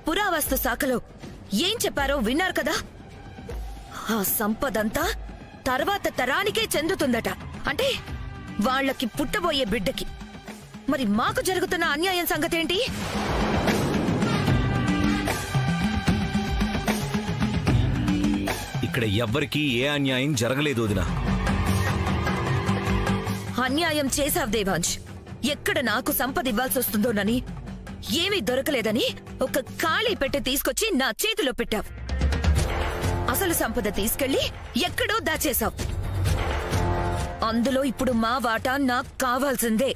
పురావస్తు శాఖలో ఏం చెప్పారో విన్నారు కదా? ఆ సంపదంతా తర్వాత తరానికే చెందుతుందట. అంటే వాళ్ళకి పుట్టబోయే బిడ్డకి. మరి మాకు జరుగుతున్న అన్యాయం సంగతేంటి? ఇక్కడ ఎవ్వరికీ ఏ అన్యాయం జరగలేదు వదినా. అన్యాయం చేశావ్ దేవాంశ్. ఎక్కడ నాకు సంపద ఇవ్వాల్సి వస్తుందోనని, ఏమీ దొరకలేదని ఒక ఖాళీ పెట్టె తీసుకొచ్చి నా చేతిలో పెట్టావు. అసలు సంపద తీసుకెళ్లి ఎక్కడో దాచేశావు. అందులో ఇప్పుడు మా వాటా నాకు కావాల్సిందే.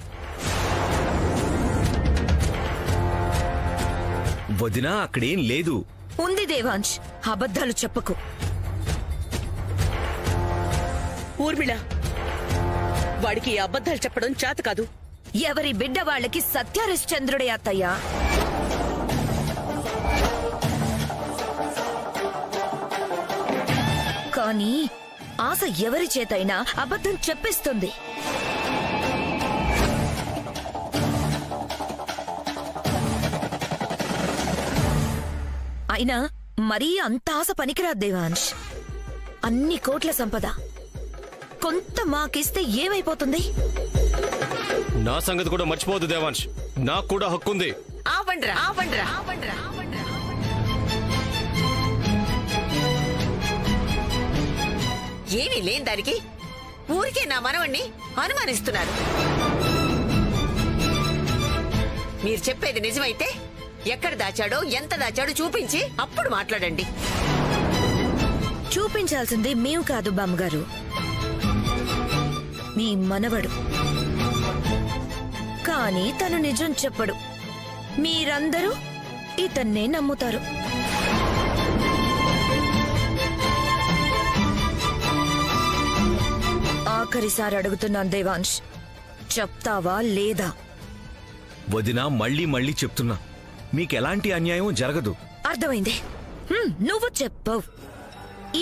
వదినా అక్కడేం లేదు. ఉంది దేవాంశ్, అబద్ధాలు చెప్పకు. ఊర్మిళ, వాడికి అబద్ధాలు చెప్పడం చేత కాదు. ఎవరి బిడ్డ వాళ్ళకి సత్యహరిశ్చంద్రుడే అత్తయ్యా. కానీ ఆశ ఎవరి చేతైనా అబద్ధం చెప్పిస్తుంది. అయినా మరీ అంత ఆశ పనికిరాదు దేవాంశ్. అన్ని కోట్ల సంపద కొంత మాకిస్తే ఏమైపోతుంది? నా సంగతి కూడా మర్చిపోదు దేవాంశ్. నాకు కూడా హక్కుంది. ఏమీ లేని దానికి ఊరికే నా మనవణ్ణి అనుమానిస్తున్నారు. మీరు చెప్పేది నిజమైతే ఎక్కడ దాచాడో ఎంత దాచాడో చూపించి అప్పుడు మాట్లాడండి. చూపించాల్సింది మేము కాదు బామ్మగారు, మీ మనవడు. కానీ తను నిజం చెప్పడు. మీరందరూ ఇతన్నే నమ్ముతారు. ఆఖరిసారి అడుగుతున్నాను దేవాంశ్, చెప్తావా లేదా? వదినా మళ్ళీ మళ్ళీ చెప్తున్నా, మీకెలాంటి అన్యాయం జరగదు. అర్థమైంది. నువ్వు చెప్పవు.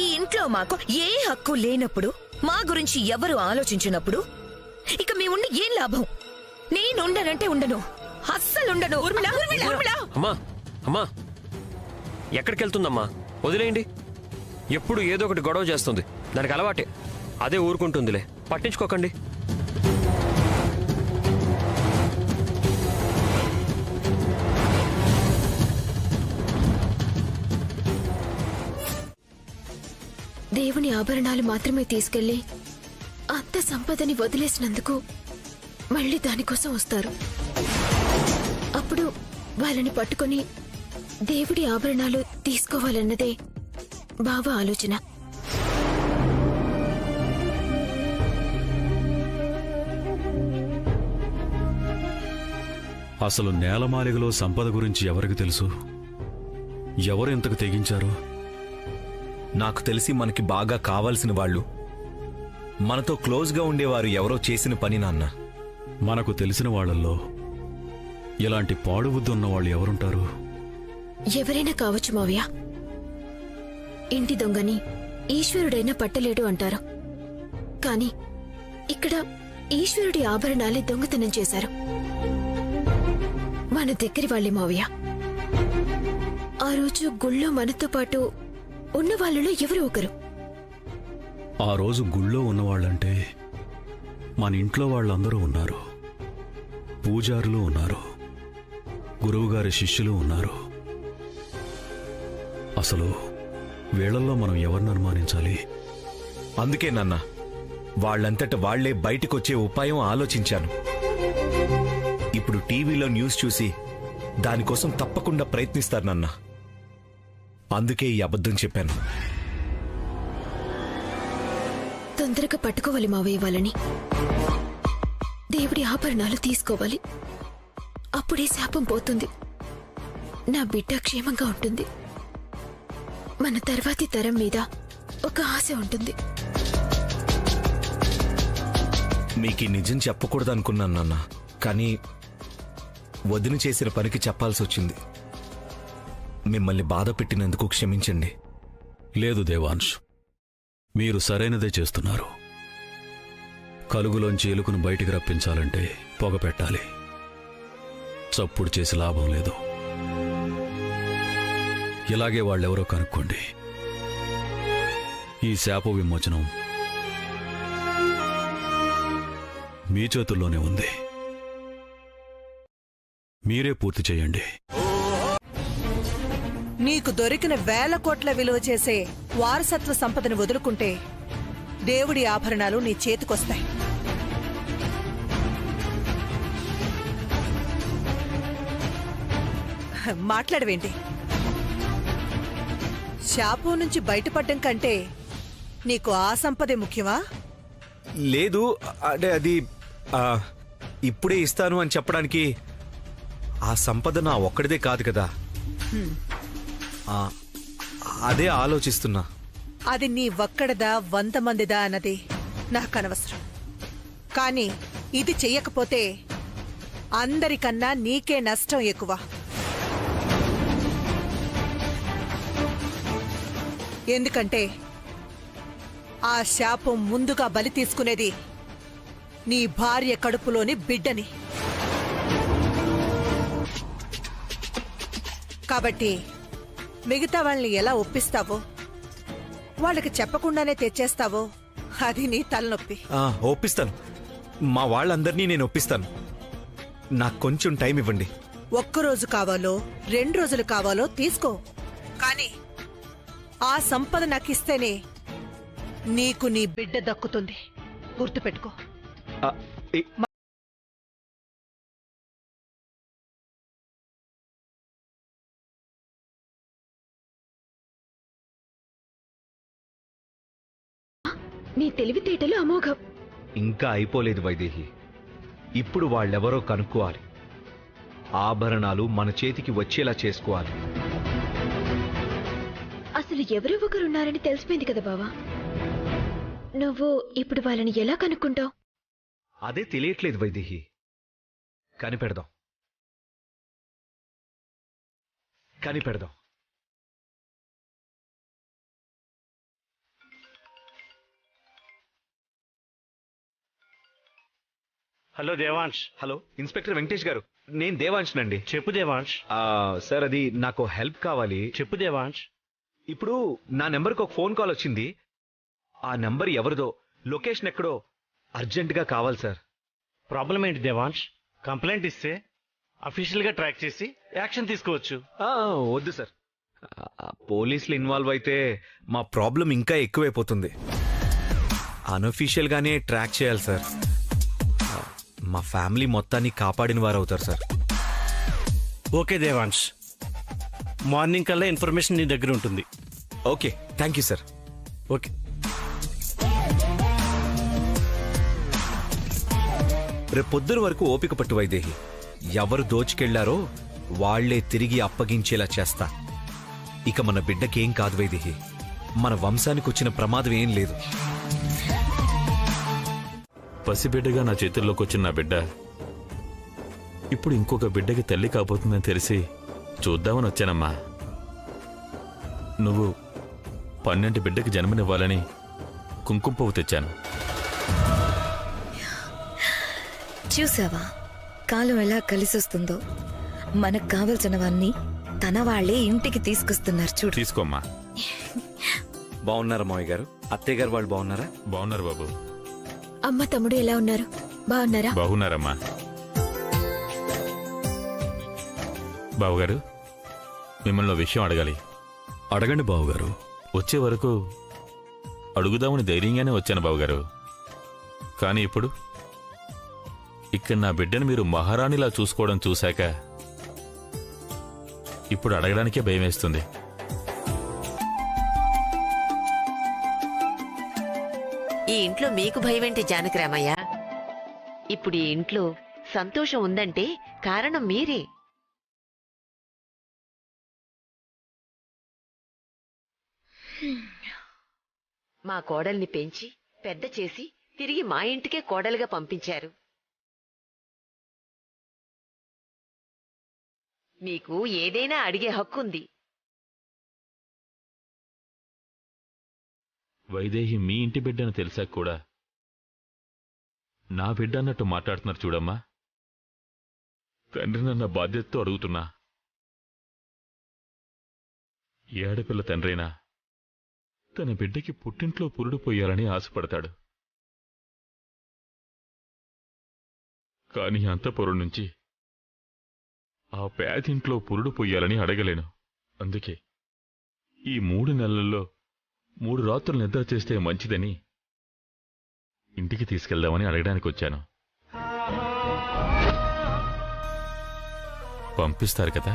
ఈ ఇంట్లో మాకు ఏ హక్కు లేనప్పుడు, మా గురించి ఎవరు ఆలోచించినప్పుడు ఇక మీ ఉండి ఏం లాభం? నేనుండనంటే ఉండను, అస్సలుండను. అమ్మా అమ్మా, ఎక్కడికి వెళ్తుందమ్మా? వదిలేయండి. ఎప్పుడు ఏదో ఒకటి గొడవ చేస్తుంది. దానికి అలవాటే. అదే ఊరుకుంటుందిలే, పట్టించుకోకండి. దేవుని ఆభరణాలు మాత్రమే తీసుకెళ్లి అంత సంపదని వదిలేసినందుకు మళ్ళీ దానికోసం వస్తారు. అప్పుడు వాళ్ళని పట్టుకొని దేవుడి ఆభరణాలు తీసుకోవాలన్నదే బావ ఆలోచన. అసలు నేలమాలిగలో సంపద గురించి ఎవరికి తెలుసు? ఎవరు ఇంతకు తెగించారు? నాకు తెలిసి మనకి బాగా కావాల్సిన వాళ్ళు, మనతో క్లోజ్గా ఉండేవారు ఎవరో చేసిన పని నాన్న. మనకు తెలిసిన వాళ్లలో ఇలాంటి పాడుబుద్ధి ఉన్న వాళ్ళు ఎవరుంటారు? ఎవరైనా కావచ్చు మావయ్య. ఇంటి దొంగని ఈశ్వరుడైనా పట్టలేడు అంటారు. కాని ఇక్కడ ఈశ్వరుడి ఆభరణాలే దొంగతనం చేశారు. మన దగ్గరి వాళ్లే మావయ్య. ఆ రోజు గుళ్ళో మనతో పాటు ఉన్న వాళ్ళలో ఎవరో ఒకరు. ఆ రోజు గుళ్ళో ఉన్నవాళ్లంటే మన ఇంట్లో వాళ్ళందరూ ఉన్నారు. పూజారులు ఉన్నారు, గురువుగారి శిష్యులు ఉన్నారు. అసలు వీళ్లలో మనం ఎవరిని అనుమానించాలి? అందుకే నాన్న వాళ్ళంతట వాళ్లే బయటికొచ్చే ఉపాయం ఆలోచించాను. ఇప్పుడు టీవీలో న్యూస్ చూసి దానికోసం తప్పకుండా ప్రయత్నిస్తారు నాన్న. అందుకే ఈ అబద్ధం చెప్పాను. తొందరగా పట్టుకోవాలి మావయ్య వాళ్ళని. దేవుడి ఆభరణాలు తీసుకోవాలి. అప్పుడే శాపం పోతుంది. నా బిడ్డ క్షేమంగా ఉంటుంది. మన తర్వాతి తరం మీద ఒక ఆశ ఉంటుంది. మీకు నిజం చెప్పకూడదనుకున్నాను నాన్న, కానీ వదిన చేసిన పనికి చెప్పాల్సి వచ్చింది. మిమ్మల్ని బాధ పెట్టినందుకు క్షమించండి. లేదు దేవాంశ్, మీరు సరైనదే చేస్తున్నారు. కలుగులోంచి ఎలుకను బయటికి రప్పించాలంటే పొగ పెట్టాలి. చప్పుడు చేసి లాభం లేదు. ఇలాగే వాళ్ళెవరో కనుక్కోండి. ఈ శాప విమోచనం మీ చేతుల్లోనే ఉంది. మీరే పూర్తి చేయండి. నీకు దొరికిన 1000 కోట్ల విలువ చేసే వారసత్వ సంపదను వదులుకుంటే దేవుడి ఆభరణాలు నీ చేతికొస్తాయి. మాట్లాడవేంటి? శాపం నుంచి బయటపడ్డం కంటే నీకు ఆ సంపదే ముఖ్యమా? లేదు, అంటే అది ఆ, ఇప్పుడే ఇస్తాను అని చెప్పడానికి ఆ సంపద నా ఒక్కడిదే కాదు కదా. ఆ, అదే ఆలోచిస్తున్నా. అది నీ ఒక్కడదా 100 మందిదా అన్నది నాకు అనవసరం. కానీ ఇది చెయ్యకపోతే అందరికన్నా నీకే నష్టం ఎక్కువ. ఎందుకంటే ఆ శాపం ముందుగా బలి తీసుకునేది నీ భార్య కడుపులోని బిడ్డని. కాబట్టి మిగతా వాళ్ళని ఎలా ఒప్పిస్తావో, వాళ్ళకి చెప్పకుండానే తెచ్చేస్తావో అది నీ తలనొప్పి. ఒప్పిస్తాను. మా వాళ్ళందరినీ నేను ఒప్పిస్తాను. నాకు కొంచెం టైం ఇవ్వండి. 1 రోజు కావాలో 2 రోజులు కావాలో తీసుకో. కానీ ఆ సంపద నాకిస్తేనే నీకు నీ బిడ్డ దక్కుతుంది. గుర్తుపెట్టుకో. ఆ, ఈ- నీ తెలివితేటలు అమోఘం. ఇంకా అయిపోలేదు వైదేహి. ఇప్పుడు వాళ్ళెవరో కనుక్కోవాలి. ఆభరణాలు మన చేతికి వచ్చేలా చేసుకోవాలి. అసలు ఎవరో ఒకరున్నారని తెలిసిపోయింది కదా బావా. నువ్వు ఇప్పుడు వాళ్ళని ఎలా కనుక్కుంటావు? అదే తెలియట్లేదు వైదేహి. కనిపెడదాం. Hello Devansh. Hello, inspector Venkatesh గారు. నేను దేవాంశ్నండి. చెప్పు దేవాంశ్. సార్, అది నాకు హెల్ప్ కావాలి. చెప్పు దేవాంశ్. ఇప్పుడు నా నెంబర్కి ఒక ఫోన్ కాల్ వచ్చింది. ఆ నెంబర్ ఎవరిదో, లొకేషన్ ఎక్కడో అర్జెంటుగా కావాలి సార్. ప్రాబ్లం ఏంటి దేవాంశ్? కంప్లైంట్ ఇస్తే అఫీషియల్ గా ట్రాక్ చేసి యాక్షన్ తీసుకోవచ్చు. వద్దు సార్. పోలీసులు ఇన్వాల్వ్ అయితే మా ప్రాబ్లం ఇంకా ఎక్కువైపోతుంది. అన్అఫీషియల్ గానే ట్రాక్ చేయాలి సార్. మా ఫ్యామిలీ మొత్తాన్ని కాపాడిన వారు అవుతారు సార్. ఓకే దేవాంశ్, మార్నింగ్ కల్లా ఇన్ఫర్మేషన్ నీ దగ్గర ఉంటుంది. Okay, thank you sir. Okay. రేపు పొద్దున వరకు ఓపిక పట్టు వైదేహి. ఎవరు దోచుకెళ్లారో వాళ్లే తిరిగి అప్పగించేలా చేస్తా. ఇక మన బిడ్డకేం కాదు వైదేహి. మన వంశానికి వచ్చిన ప్రమాదం ఏం లేదు. పసిబిడ్డగా నా చేతుల్లోకి వచ్చిన నా బిడ్డ ఇప్పుడు ఇంకొక బిడ్డకి తల్లి కాబోతుందని తెలిసి చూద్దామని వచ్చానమ్మా. నువ్వు 12 బిడ్డకి జన్మనివ్వాలని కుంకుమ పువ్వు తెచ్చాను. చూసావా కాలం ఎలా కలిసొస్తుందో. మనకు కావలసినవన్నీ తన వాళ్లే ఇంటికి తీసుకొస్తున్నారు చూడు. తీసుకోమ్మా. బాగున్నారా మావయ్య గారు? అత్తయ్య గారు వాళ్ళు బాగున్నారా? బాగున్నారు బాబు. అమ్మ తమ్ముడు ఎలా ఉన్నారు? బాగున్నారా? బాగున్నారమ్మా. బావుగారు, మిమ్మల్ని ఓ విషయం అడగాలి. అడగండి బావుగారు. వచ్చే వరకు అడుగుదామని ధైర్యంగానే వచ్చాను బావుగారు. కానీ ఇప్పుడు ఇక్కడ నా బిడ్డను మీరు మహారాణిలా చూసుకోవడం చూశాక ఇప్పుడు అడగడానికే భయమేస్తుంది. ఈ ఇంట్లో మీకు భయమేంటి జానకిరామయ్య? ఇప్పుడు ఈ ఇంట్లో సంతోషం ఉందంటే కారణం మీరే. మా కోడల్ని పెంచి పెద్ద చేసి తిరిగి మా ఇంటికే కోడలుగా పంపించారు. మీకు ఏదైనా అడిగే హక్కుంది. వైదేహి మీ ఇంటి బిడ్డను తెలిసాక కూడా నా బిడ్డ అన్నట్టు మాట్లాడుతున్నారు చూడమ్మా. తండ్రి నన్న బాధ్యతతో అడుగుతున్నా. ఏ ఆడపిల్ల తండ్రైనా తన బిడ్డకి పుట్టింట్లో పురుడు పోయాలని ఆశపడతాడు. కాని అంతఃపురం నుంచి ఆ పేదింట్లో పురుడు పొయ్యాలని అడగలేను. అందుకే ఈ 3 నెలల్లో 3 రాత్రులు నిద్ర చేస్తే మంచిదని ఇంటికి తీసుకెళ్దామని అడగడానికి వచ్చాను. పంపిస్తారు కదా?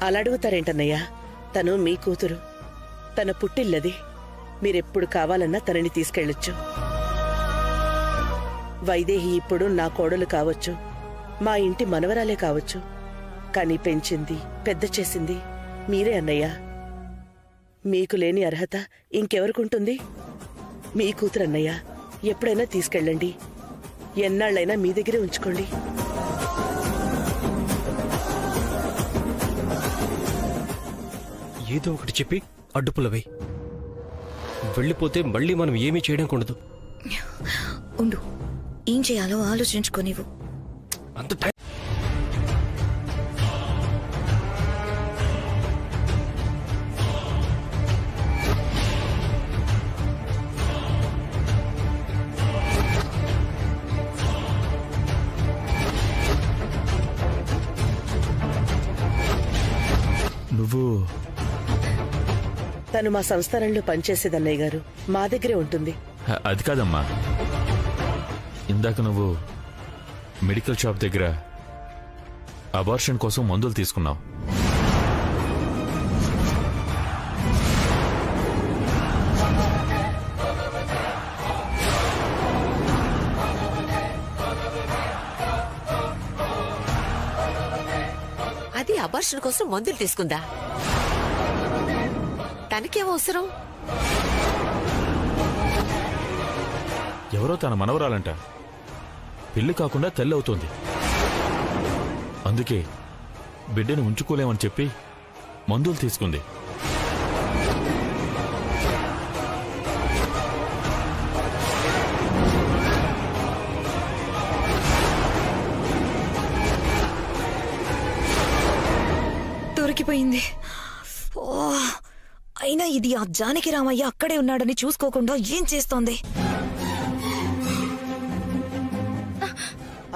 అలా అడుగుతారేంటన్నయ్యా? తను మీ కూతురు, తన పుట్టిల్లది. మీరెప్పుడు కావాలన్నా తనని తీసుకెళ్ళొచ్చు. వైదేహి ఇప్పుడు నా కోడలు కావచ్చు, మా ఇంటి మనవరాలే కావచ్చు. కాని పెంచింది, పెద్ద చేసింది మీరే అన్నయ్యా. మీకు లేని అర్హత ఇంకెవరికుంటుంది? మీ కూతురన్నయ్యా. ఎప్పుడైనా తీసుకెళ్ళండి, ఎన్నాళ్ళైనా మీ దగ్గరే ఉంచుకోండి. ఏదో ఒకటి చెప్పి అడ్డుపులవై వెళ్ళిపోతే మళ్ళీ మనం ఏమీ చేయడం కూడదు. ఉండు, ఏం చేయాలో ఆలోచించుకోనివ్వు. అంత టైం నువ్వు తను మా సంస్థానంలో పనిచేసేదన్నయ్య గారు. మా దగ్గరే ఉంటుంది. అది కాదమ్మా, ఇందాక నువ్వు మెడికల్ షాప్ దగ్గర అబార్షన్ కోసం మందులు తీసుకున్నావు. అది అబార్షన్ కోసం మందులు తీసుకుందా? తనకేం అవసరం? ఎవరో తన మనవరాలంట పెళ్లి కాకుండా తల్లి అవుతోంది. అందుకే బిడ్డను ఉంచుకోలేమని చెప్పి మందులు తీసుకుంది. దొరికిపోయింది. ఓ, అయినా ఇది ఆ జానకి రామయ్య అక్కడే ఉన్నాడని చూసుకోకుండా ఏం చేస్తోంది?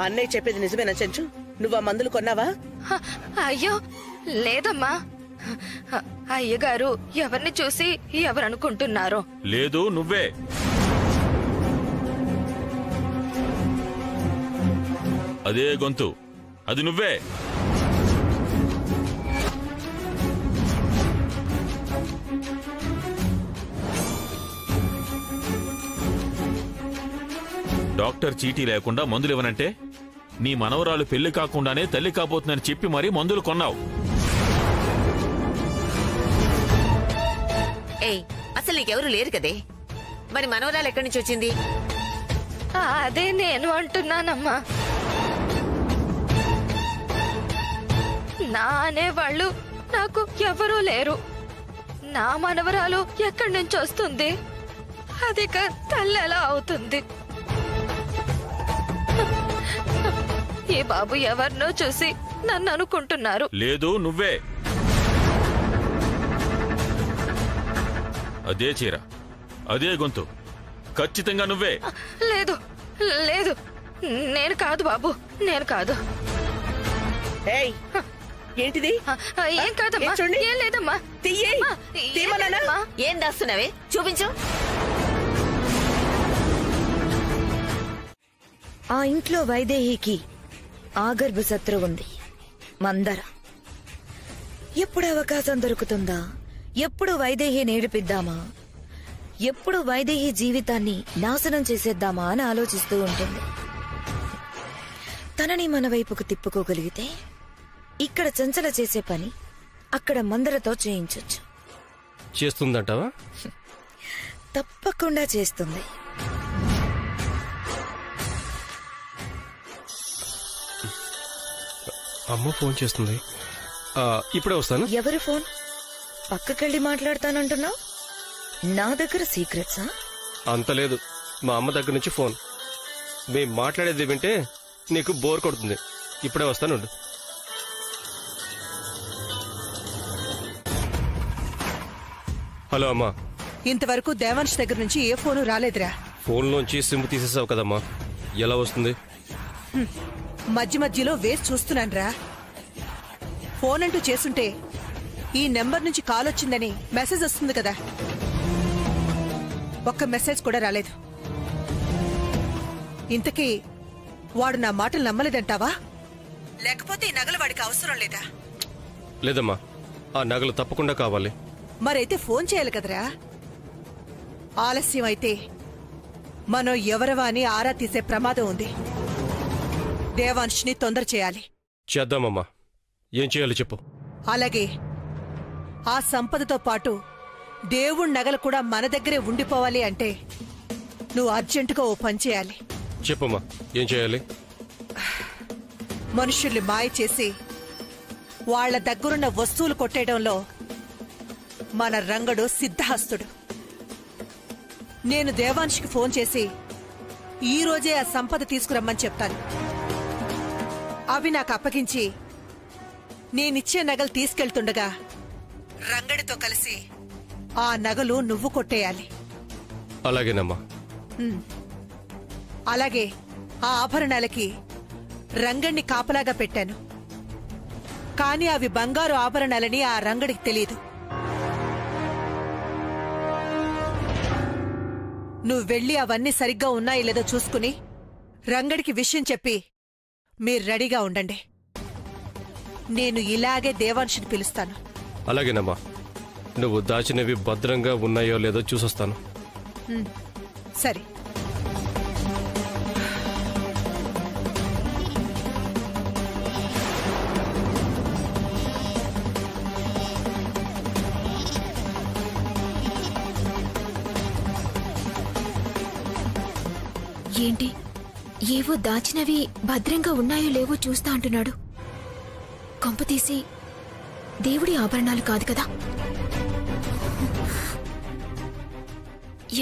అన్నయ్య చెప్పేది నిజమేనా చెంచు? నువ్వు ఆ మందులు కొన్నావా? అయ్యో లేదమ్మా. అయ్యగారు ఎవరిని చూసి ఎవరనుకుంటున్నారో. లేదు, నువ్వే. అదే గొంతు, అది నువ్వే. డాక్టర్ చీటీ లేకుండా మందులు ఇవ్వనంటే నీ మనవరాలు పెళ్లి కాకుండానే తల్లి కాబోతుందని చెప్పి మరీ మందులు కొన్నావు. ఏయ్, అసలు నీకెవరు లేరు కదే, మరి మనవరాలు ఎక్కడి నుంచి వచ్చింది? అదే నేను అంటున్నానమ్మా. నా అనేవాళ్ళు నాకు ఎవరూ లేరు. నా మనవరాలు ఎక్కడి నుంచి వస్తుంది? అది తల్లి ఎలా అవుతుంది? ఈ బాబు ఎవరినో చూసి నన్ను అనుకుంటున్నారు. లేదు, నువ్వే. అదే చీర, అదే గొంతు, ఖచ్చితంగా నువ్వే. లేదు లేదు, నేను కాదు బాబు, నేను కాదు. ఏయ్, ఏంటిది? ఏం కాదమ్మా, చూడండి. ఏం లేదమ్మా. ఏం దాస్తున్నావే? చూపించు. ఆ ఇంట్లో వైదేహికి ఆగర్భ శత్రువు ఉంది, మందర. ఎప్పుడు అవకాశం దొరుకుతుందా? ఎప్పుడు వైదేహి నేడిపిద్దామా? ఎప్పుడు వైదేహి జీవితాన్ని నాశనం చేసేద్దామా అని ఆలోచిస్తూ ఉంటుంది. తనని మన వైపుకు తిప్పుకోగలిగితే ఇక్కడ చంచల చేసే పని అక్కడ మందరతో చేయించొచ్చు. చేస్తుందంటావా? తప్పకుండా చేస్తుంది. అమ్మ ఫోన్ చేస్తుంది. ఇప్పుడే వస్తాను. ఎవరి ఫోన్? పక్కకెళ్ళి మాట్లాడతానంటున్నావు. నా దగ్గర సీక్రెట్సా? అంత లేదు, మా అమ్మ దగ్గర నుంచి ఫోన్. మేము మాట్లాడేది వింటే నీకు బోర్ కొడుతుంది. ఇప్పుడే వస్తానుండు. హలో అమ్మా. ఇంతవరకు దేవాంశ్ దగ్గర నుంచి ఏ ఫోను రాలేదురా. ఫోన్లోంచి సిమ్ తీసేసావు కదమ్మా, ఎలా వస్తుంది? మధ్య మధ్యలో వేసి చూస్తున్నానురా. ఫోన్ అంటూ చేసుంటే ఈ నెంబర్ నుంచి కాల్ వచ్చిందని మెసేజ్ వస్తుంది కదా. ఒక్క మెసేజ్ కూడా రాలేదు. ఇంతకీ వాడు నా మాటలు నమ్మలేదంటావా, లేకపోతే ఈ నగలు వాడికి అవసరం లేదా? లేదమ్మా, ఆ నగలు తప్పకుండా కావాలి. మరైతే ఫోన్ చేయాలి కదరా. ఆలస్యం అయితే మనం ఎవరవా అని ఆరా తీసే ప్రమాదం ఉంది. దేవాంశ్ని తొందర చేయాలి. చేద్దామమ్మా. ఏం చేయాలి చెప్పు. అలాగే ఆ సంపదతో పాటు దేవుడి నగలు కూడా మన దగ్గరే ఉండిపోవాలి అంటే నువ్వు అర్జెంటుగా ఓ పని చేయాలి. చెప్పమ్మా, ఏం చేయాలి? మనుషుల్ని మాయ చేసి వాళ్ల దగ్గరున్న వస్తువులు కొట్టేయడంలో మన రంగడు సిద్ధహస్తుడు. నేను దేవాంశ్కి ఫోన్ చేసి ఈ రోజే ఆ సంపద తీసుకురమ్మని చెప్తాను. అవి నాకు అప్పగించి నేనిచ్చే నగలు తీసుకెళ్తుండగా రంగడితో కలిసి ఆ నగలు నువ్వు కొట్టేయాలి. అలాగేనమ్మా. అలాగే ఆ ఆభరణాలకి రంగడిని కాపలాగా పెట్టాను. కాని అవి బంగారు ఆభరణాలని ఆ రంగడికి తెలియదు. నువ్వు వెళ్ళి అవన్నీ సరిగ్గా ఉన్నాయో లేదో చూసుకుని రంగడికి విషయం చెప్పి మీరు రెడీగా ఉండండి. నేను ఇలాగే దేవాంశుని పిలుస్తాను. అలాగేనమ్మా. నువ్వు దాచినవి భద్రంగా ఉన్నాయో లేదో చూసొస్తాను. సరే. ఏంటి, ఏవో దాచినవి భద్రంగా ఉన్నాయో లేవో చూస్తా అంటున్నాడు. కొంపతీసి దేవుడి ఆభరణాలు కాదు కదా.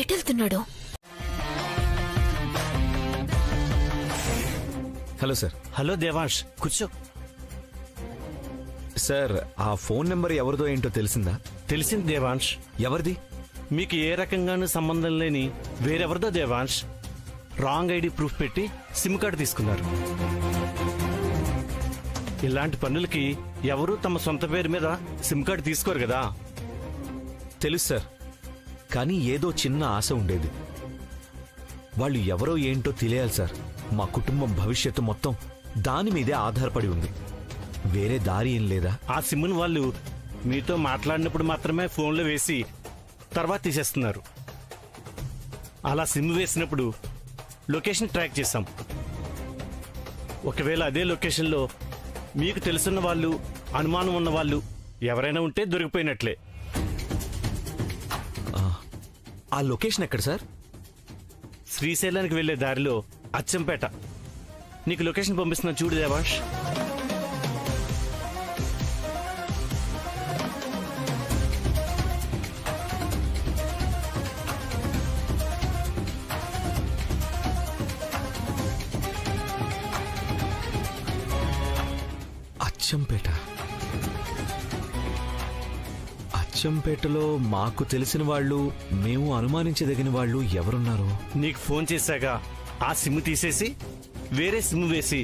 ఎటెళ్తున్నాడు? Hello sir. హలో దేవాంశ్, కూర్చో. సార్, ఆ ఫోన్ నెంబర్ ఎవరిదో ఏంటో తెలిసిందా? తెలిసింది దేవాంశ్. ఎవరిది? మీకు ఏ రకంగానూ సంబంధం లేని వేరెవరిదో దేవాంశ్. రాంగ్ ఐడి ప్రూఫ్ పెట్టి సిమ్ కార్డు తీసుకున్నారు. ఇలాంటి పనులకి ఎవరూ తమ సొంత పేరు మీద సిమ్ కార్డు తీసుకోరు కదా. తెలుసు సార్, కానీ ఏదో చిన్న ఆశ ఉండేది. వాళ్ళు ఎవరో ఏంటో తెలియాలి సార్. మా కుటుంబం భవిష్యత్తు మొత్తం దాని మీదే ఆధారపడి ఉంది. వేరే దారి ఏం లేదా? ఆ సిమ్ను వాళ్ళు మీతో మాట్లాడినప్పుడు మాత్రమే ఫోన్లో వేసి తర్వాత తీసేస్తున్నారు. అలా సిమ్ వేసినప్పుడు లొకేషన్ ట్రాక్ చేశాం. ఒకవేళ అదే లొకేషన్లో మీకు తెలుసున్న వాళ్ళు, అనుమానం ఉన్న వాళ్ళు ఎవరైనా ఉంటే దొరికిపోయినట్లే. ఆ లొకేషన్ ఎక్కడ సార్? శ్రీశైలానికి వెళ్లే దారిలో అచ్చంపేట. నీకు లొకేషన్ పంపిస్తున్నా చూడు దేవాంశ్. అచ్చంపేట. అచ్చంపేటలో మాకు తెలిసిన వాళ్ళు, మేము అనుమానించదగిన వాళ్ళు ఎవరున్నారు? నీకు ఫోన్ చేశాక ఆ సిమ్ తీసేసి వేరే సిమ్ వేసి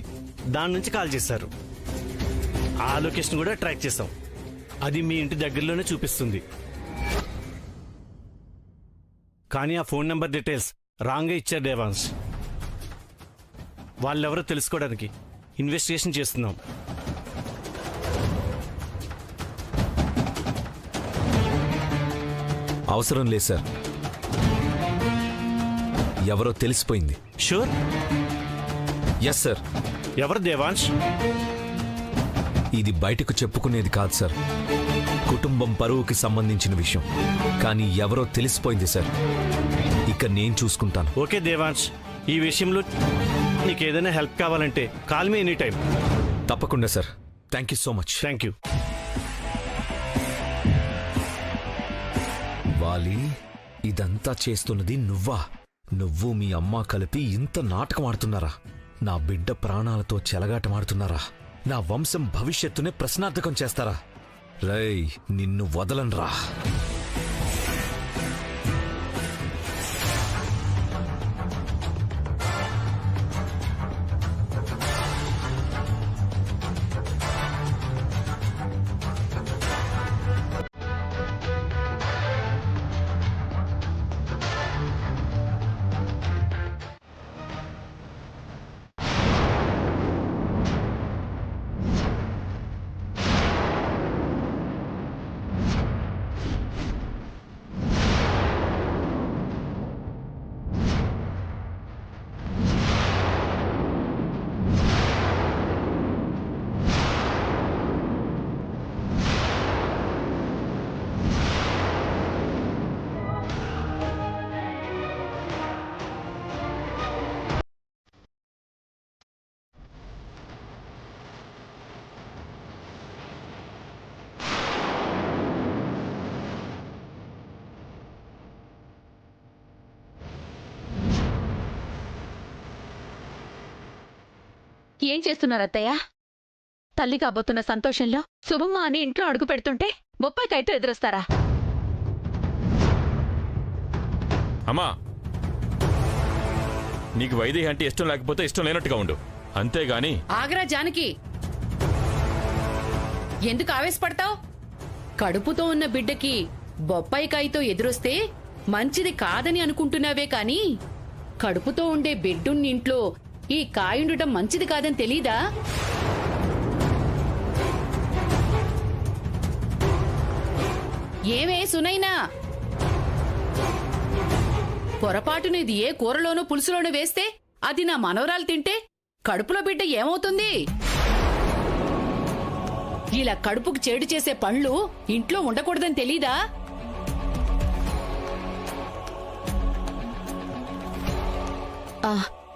దాని నుంచి కాల్ చేశారు. ఆ లొకేషన్ కూడా ట్రాక్ చేశాం. అది మీ ఇంటి దగ్గరలోనే చూపిస్తుంది. కానీ ఆ ఫోన్ నెంబర్ డీటెయిల్స్ రాంగ్గా ఇచ్చారు దేవాంశ్. వాళ్ళెవరో తెలుసుకోవడానికి ఇన్వెస్టిగేషన్ చేస్తున్నాం. అవసరం లేదు సార్, ఎవరో తెలిసిపోయింది. షూర్? Yes sir. ఎవరు దేవాంశ్? ఇది బయటకు చెప్పుకునేది కాదు సార్. కుటుంబం పరువుకి సంబంధించిన విషయం. కానీ ఎవరో తెలిసిపోయింది సార్. ఇక నేను చూసుకుంటాను. ఓకే దేవాంశ్, ఈ విషయంలో నీకేదైనా హెల్ప్ కావాలంటే కాల్ మీ ఎనీ టైం. తప్పకుండా sir. Thank you so much. Thank you. వాలి, ఇదంతా చేస్తున్నది నువ్వా? నువ్వు మీ అమ్మ కలిపి ఇంత నాటకం ఆడుతున్నారా? నా బిడ్డ ప్రాణాలతో చెలగాటమాడుతున్నారా? నా వంశం భవిష్యత్తునే ప్రశ్నార్థకం చేస్తారా? రేయ్, నిన్ను వదలన్రా. ఏం చేస్తున్నారు అత్తయ్య? తల్లి కాబోతున్న సంతోషంలో శుభమ్మ అని ఇంట్లో అడుగు పెడుతుంటే బొప్పాయికాయతో ఎదురొస్తారా? అమ్మా, నీకు వైదేహి అంటే ఇష్టం లేకపోతే ఇష్టం లేనట్టుగా ఉండు, అంతేగాని. ఆగ్రా జానకి, ఎందుకు ఆవేశపడతావు? కడుపుతో ఉన్న బిడ్డకి బొప్పాయికాయతో ఎదురొస్తే మంచిది కాదని అనుకుంటున్నావే కాని కడుపుతో ఉండే బిడ్డున్న ఇంట్లో ఈ కాయుండటం మంచిది కాదని తెలీదా? ఏమే సునైనా, పొరపాటున ఇది ఏ కూరలోనో పులుసులోనో వేస్తే అది నా మనవరాలు తింటే కడుపులో బిడ్డ ఏమవుతుంది? ఇలా కడుపుకు చేడు చేసే పళ్ళు ఇంట్లో ఉండకూడదని తెలీదా?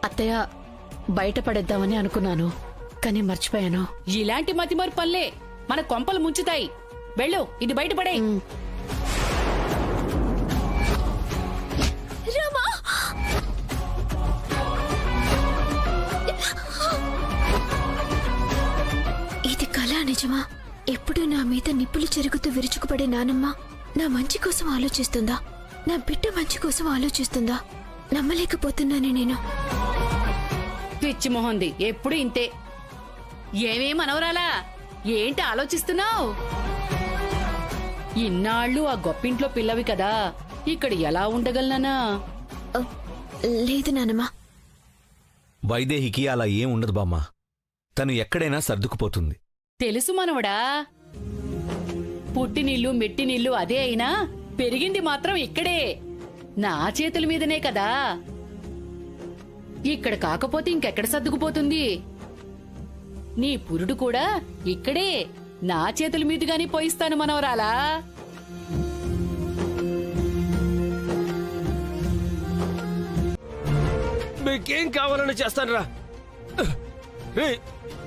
అత్తయ్య, బయటపడేద్దామని అనుకున్నాను, కానీ మర్చిపోయాను. ఇలాంటి మతిమరు పల్లే మన కొంపలు ముంచుతాయి. వెళ్ళు, ఇది బయటపడే. ఇది కళా నిజమా? ఎప్పుడు నా మీద నిప్పులు చెరుగుతూ విరుచుకుపడే నానమ్మ నా మంచి కోసం ఆలోచిస్తుందా? నా బిడ్డ మంచి కోసం ఆలోచిస్తుందా? నమ్మలేకపోతున్నానే నేను. పిచ్చి మొహంది, ఎప్పుడు ఇంతే. ఏమే మనవరాలా, ఏంటి ఆలోచిస్తున్నావు? ఇన్నాళ్ళు ఆ గొప్పింట్లో పిల్లవి కదా, ఇక్కడ ఎలా ఉండగలనా? లేదు నానమ్మా. వైదేహికి అలా ఏం ఉండదు బామ్మ. తను ఎక్కడైనా సర్దుకుపోతుంది. తెలుసు మనవడా, పుట్టినిల్లు మెట్టినిల్లు అదే అయినా పెరిగింది మాత్రం ఇక్కడే, నా చేతుల మీదనే కదా. ఇక్కడ కాకపోతే ఇంకెక్కడ సర్దుకుపోతుంది? నీ పురుడు కూడా ఇక్కడే, నా చేతుల మీదుగానే పోయిస్తాను మనవరాలా. మీకేం కావాలని చేస్తాను రా.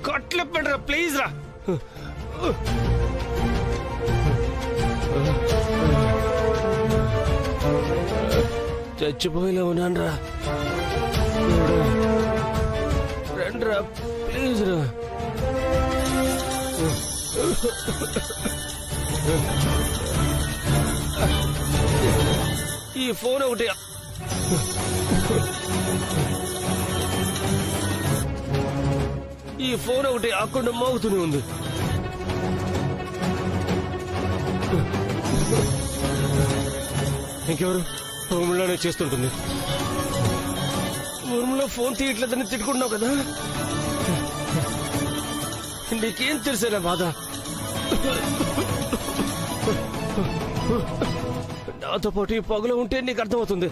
కట్లెప్పండి రా, ప్లీజ్ రా. చచ్చిపోయేలా ఉన్నాను రా. రండి రా, ప్లీజ్ రా. ఈ ఫోన్ ఒకటి అక్కడ మోగుతూనే ఉంది. ఇంకెవరు? రూమ్లోనే చేస్తుంటుంది. రూమ్లో ఫోన్ తీయట్లేదని తిట్టుకుంటున్నావు కదా, నీకేం తెలిసేనా బాధ? నాతో పాటు ఈ పొగలో ఉంటే నీకు అర్థమవుతుంది.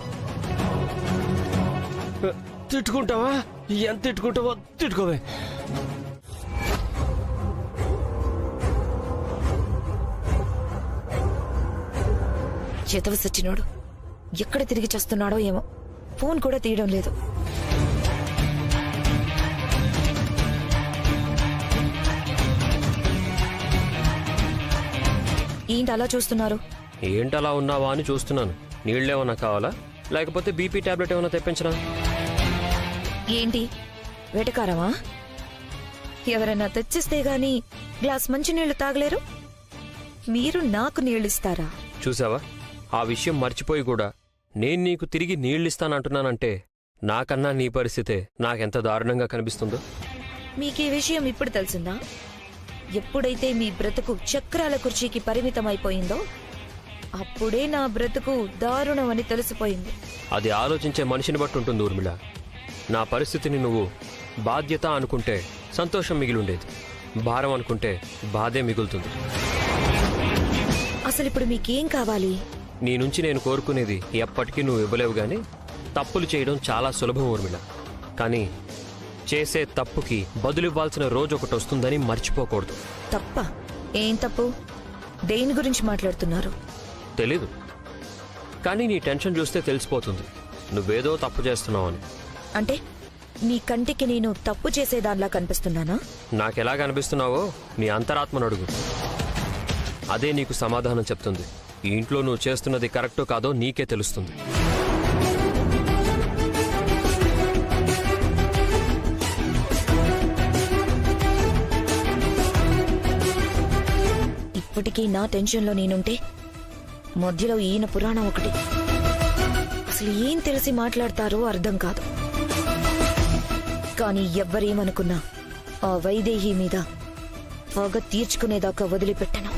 తిట్టుకుంటావా? ఎంత తిట్టుకుంటావో తిట్టుకోవే. చేతవ సచ్చినోడు ఎక్కడ తిరిగి చేస్తున్నాడో ఏమో, ఫోన్ కూడా తీయడం లేదు. ఏంటి అలా చూస్తున్నారు? ఏంటలా ఉన్నావా అని చూస్తున్నాను. నీళ్ళేమన్నా కావాలా? లేకపోతే బీపీ టాబ్లెట్ ఏమైనా తెప్పించరా? ఏంటి వెటకారమా? ఎవరైనా తెచ్చిస్తే గాని గ్లాస్ మంచినీళ్లు తాగలేరు, మీరు నాకు నీళ్ళిస్తారా? చూసావా, ఆ విషయం మర్చిపోయి కూడా నేను నీకు తిరిగి నీళ్ళిస్తానంటున్నానంటే నాకన్నా నీ పరిస్థితే నాకెంత దారుణంగా కనిపిస్తుందో. మీకీ విషయం ఇప్పుడు తెలిసిందా? ఎప్పుడైతే మీ బ్రతుకు చక్రాల కుర్చీకి పరిమితమైపోయిందో అప్పుడే నా బ్రతుకు దారుణమని తెలిసిపోయింది. అది ఆలోచించే మనిషిని బట్టి ఉంటుంది ఊర్మిళ. నా పరిస్థితిని నువ్వు బాధ్యత అనుకుంటే సంతోషం మిగిలుండేది, భారం అనుకుంటే బాధే మిగులుతుంది. అసలు ఇప్పుడు మీకేం కావాలి? నీ నుంచి నేను కోరుకునేది ఎప్పటికీ నువ్వు ఇవ్వలేవు గాని తప్పులు చేయడం చాలా సులభం ఊర్మిళ. కానీ చేసే తప్పుకి బదులివ్వాల్సిన రోజు ఒకటి వస్తుందని మర్చిపోకూడదు. తప్ప? ఏం తప్పు? దేని గురించి మాట్లాడుతున్నారు? తెలీదు, కానీ నీ టెన్షన్ చూస్తే తెలిసిపోతుంది నువ్వేదో తప్పు చేస్తున్నావని. అంటే నీ కంటికి నేను తప్పు చేసేదానిలా కనిపిస్తున్నానా? నాకెలా కనిపిస్తున్నావో నీ అంతరాత్మను అడుగు, అదే నీకు సమాధానం చెప్తుంది. ఈ ఇంట్లో నువ్వు చేస్తున్నది కరెక్టో కాదో నీకే తెలుస్తుంది. ఇప్పటికీ నా టెన్షన్లో నేనుంటే మధ్యలో ఈయన పురాణం ఒకటి. అసలు ఏం తెలిసి మాట్లాడతారో అర్థం కాదు. కానీ ఎవ్వరేమనుకున్నా ఆ వైదేహి మీద పగ తీర్చుకునేదాకా వదిలిపెట్టను.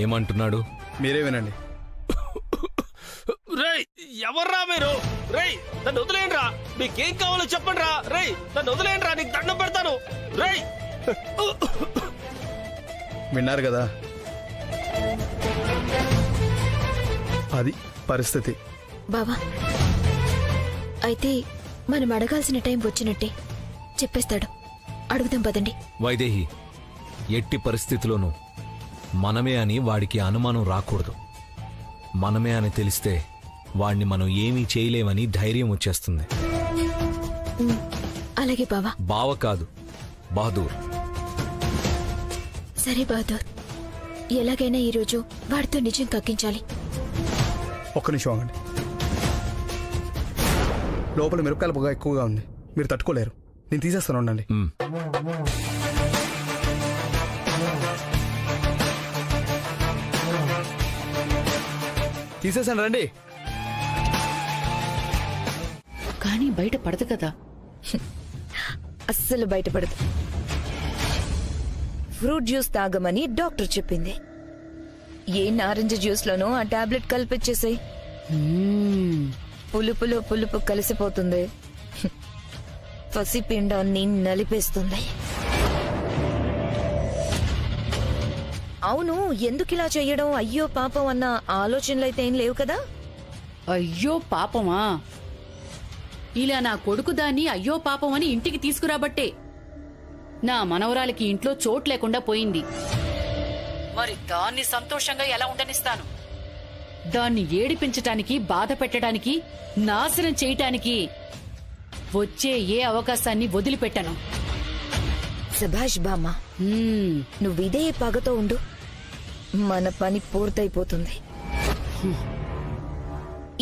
ఏమంటున్నాడు? మీరే వినండి. రేయ్, ఎవర్రా మీరు? రేయ్, నన్ను వదిలేయండిరా. మీకేం కావాలో చెప్పండి రా. రేయ్, నన్ను వదిలేయండిరా, నీకు దండం పెడతాను. రేయ్, విన్నారు కదా, అది పరిస్థితి. బావా, అయితే మనం అడగాల్సిన టైం వచ్చినట్టే. చెప్పేస్తాడు, అడుగుదాం పదండి. వైదేహి, ఎట్టి పరిస్థితిలోనూ మనమే అని వాడికి అనుమానం రాకూడదు. మనమే అని తెలిస్తే వాణ్ణి మనం ఏమీ చేయలేమని ధైర్యం వచ్చేస్తుంది. అలాగే బావా. బావ కాదు, బహదూర్. సరే బహదూర్, ఎలాగైనా ఈరోజు వాడితో నిజం కక్కించాలి. ఒక్క నిమిషం ఆగండి. లోపల మిరపకాయల పొగ ఎక్కువగా ఉంది, మీరు తట్టుకోలేరు. నేను తీసేస్తాను, ఉండండి. తీసేసాను, రండి. కానీ బయట పడదు కదా. అస్సలు బయటపడదు. ఫ్రూట్ జ్యూస్ తాగమని డాక్టర్ చెప్పింది. ఏ నారింజ జ్యూస్ లోనూ ఆ టాబ్లెట్ కలిపిచ్చేసాయి. పులుపులో పులుపు కలిసిపోతుంది, పసిపిండాన్ని నలిపేస్తుంది. అవును, ఎందుకిలా చెయ్యడం అయ్యో పాపం అన్న ఆలోచనలైతే ఏం లేవు కదా? అయ్యో పాపమా? ఇలా నా కొడుకు దాన్ని అయ్యో పాపం అని ఇంటికి తీసుకురాబట్టే నా మనవరాలికి ఇంట్లో చోటు లేకుండా పోయింది. మరి దాన్ని సంతోషంగా ఎలా ఉండనిస్తాను? దాన్ని ఏడిపించటానికి, బాధ పెట్టడానికి, నాశనం చేయటానికి వచ్చే ఏ అవకాశాన్ని వదిలిపెట్టను. సుభాష్ బామ్మ, నువ్విదే పగతో ఉండు, మన పని పూర్తయిపోతుంది.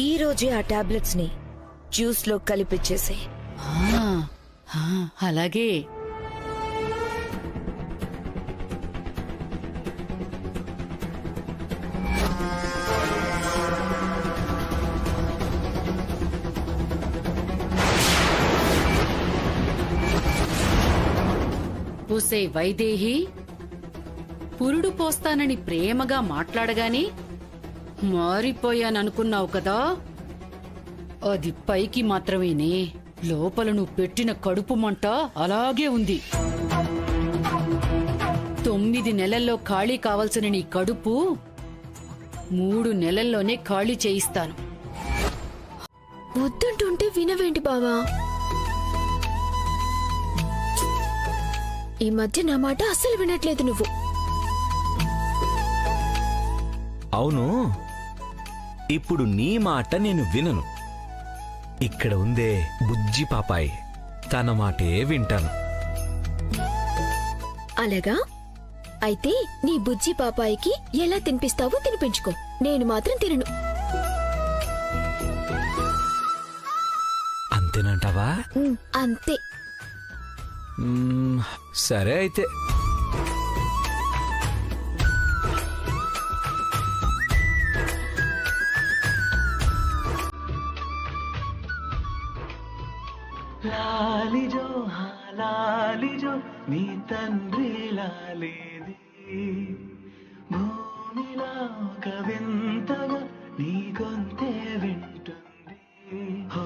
ఈ రోజే ఆ టాబ్లెట్స్ ని జ్యూస్ లో కలిపిచ్చేసే. అలాగే. పూసే వైదేహి, పురుడు పోస్తానని ప్రేమగా మాట్లాడగానే మారిపోయాననుకున్నావు కదా? అది పైకి మాత్రమేనే, లోపల నువ్వు పెట్టిన కడుపు మంట అలాగే ఉంది. 9 నెలల్లో ఖాళీ కావాల్సిన నీ కడుపు 3 నెలల్లోనే ఖాళీ చేయిస్తాను. వద్దంటుంటే వినవేంటి బావా? ఈ మధ్య నా మాట అస్సలు వినట్లేదు నువ్వు. అవును, ఇప్పుడు నీ మాట నేను వినను. ఇక్కడ ఉందే బుజ్జి పాపాయి, తన మాటే వింటాను. అలాగా? అయితే నీ బుజ్జి పాపాయికి ఎలా తినిపిస్తావో తినిపించుకో, నేను మాత్రం తినను. అంతేనంటావా? అంతే. సరే అయితే. లాలిజో లాలిజో నీ తండ్రి లాలేది, భూమిలా ఒక వింతగా నీ గొంతే వింటుంది. హో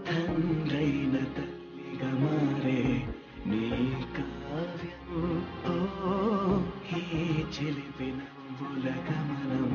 తండ్రైన తల్లిగా మారే నీ కావ్యం, ఓ ఈ చిలిపి నవ్వుల గమనం.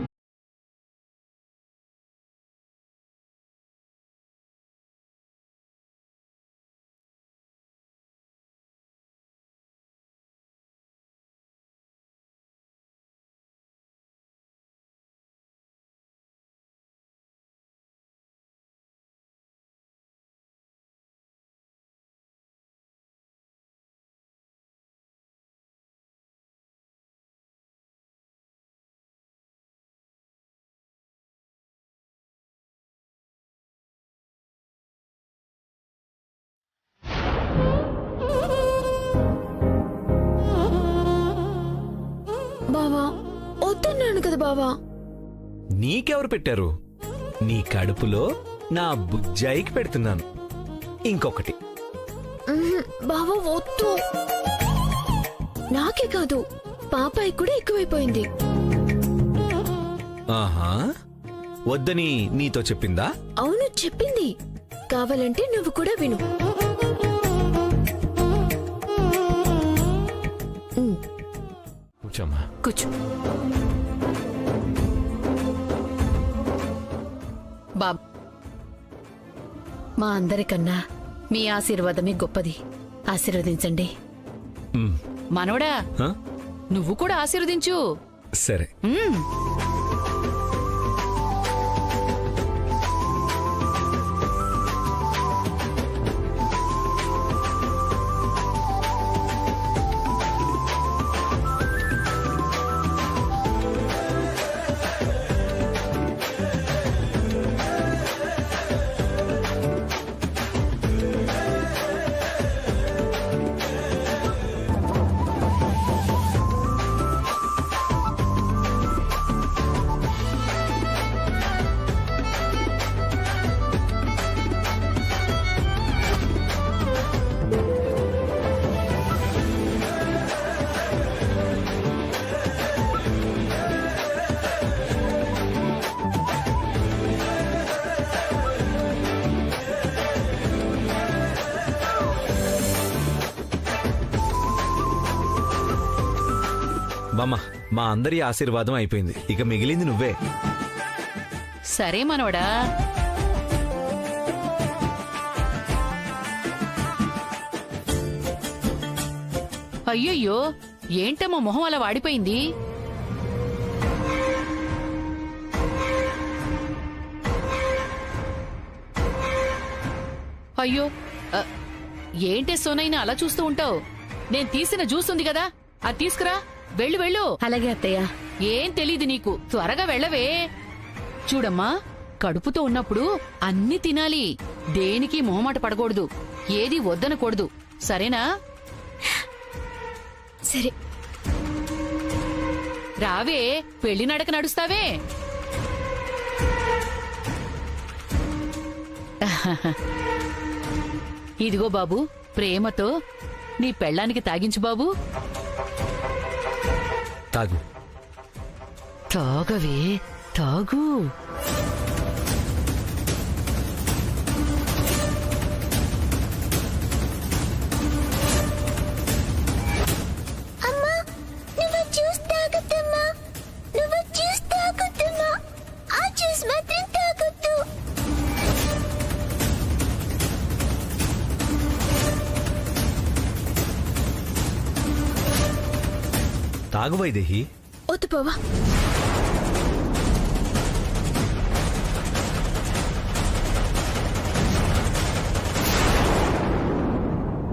బావా, వద్దన్నాను కదా బావా. నీకెవరు పెట్టారు? నీ కడుపులో నా బుజ్జాయికి పెడుతున్నాను. ఇంకొకటి. బావా వద్దు. నాకే కాదు, పాపాయి కూడా ఎక్కువైపోయింది. ఆహా, వద్దని నీతో చెప్పిందా? అవును చెప్పింది. కావాలంటే నువ్వు కూడా విను. కూర్చోమ్మా. కూర్చో. బాబు, మా అందరికన్నా మీ ఆశీర్వాదమే గొప్పది. ఆశీర్వదించండి. మనవడా, నువ్వు కూడా ఆశీర్వదించు. సరే. బామ్మ, మా అందరి ఆశీర్వాదం అయిపోయింది. ఇక మిగిలింది నువ్వే. సరే మనవడా. అయ్యయ్యో, ఏంటమ్మా మొహం అలా వాడిపోయింది? అయ్యో, ఏంటే సోనైనా అలా చూస్తూ ఉంటావు? నేను తీసిన జ్యూస్ ఉంది కదా, అది తీసుకురా. వెళ్ళు వెళ్ళు. అలాగే అత్తయ్య. ఏం తెలీదు నీకు, త్వరగా వెళ్ళవే. చూడమ్మా, కడుపుతో ఉన్నప్పుడు అన్ని తినాలి. దేనికి మొహమాట పడకూడదు, ఏది వద్దనకూడదు. సరేనా? సరే. రావే, పెళ్లి నడక నడుస్తావే. ఇదిగో బాబు, ప్రేమతో నీ పెళ్ళానికి తాగించు బాబు. తాగు. తాగవే, తాగు. అమ్మా, నువ్వు జ్యూస్ తాగొద్దమ్మా. నువ్వు జ్యూస్ తాగొద్దమ్మా. ఆ జ్యూస్ మాత్రం తాగొద్దు. తాగు వైదేహి. వద్దు బావా.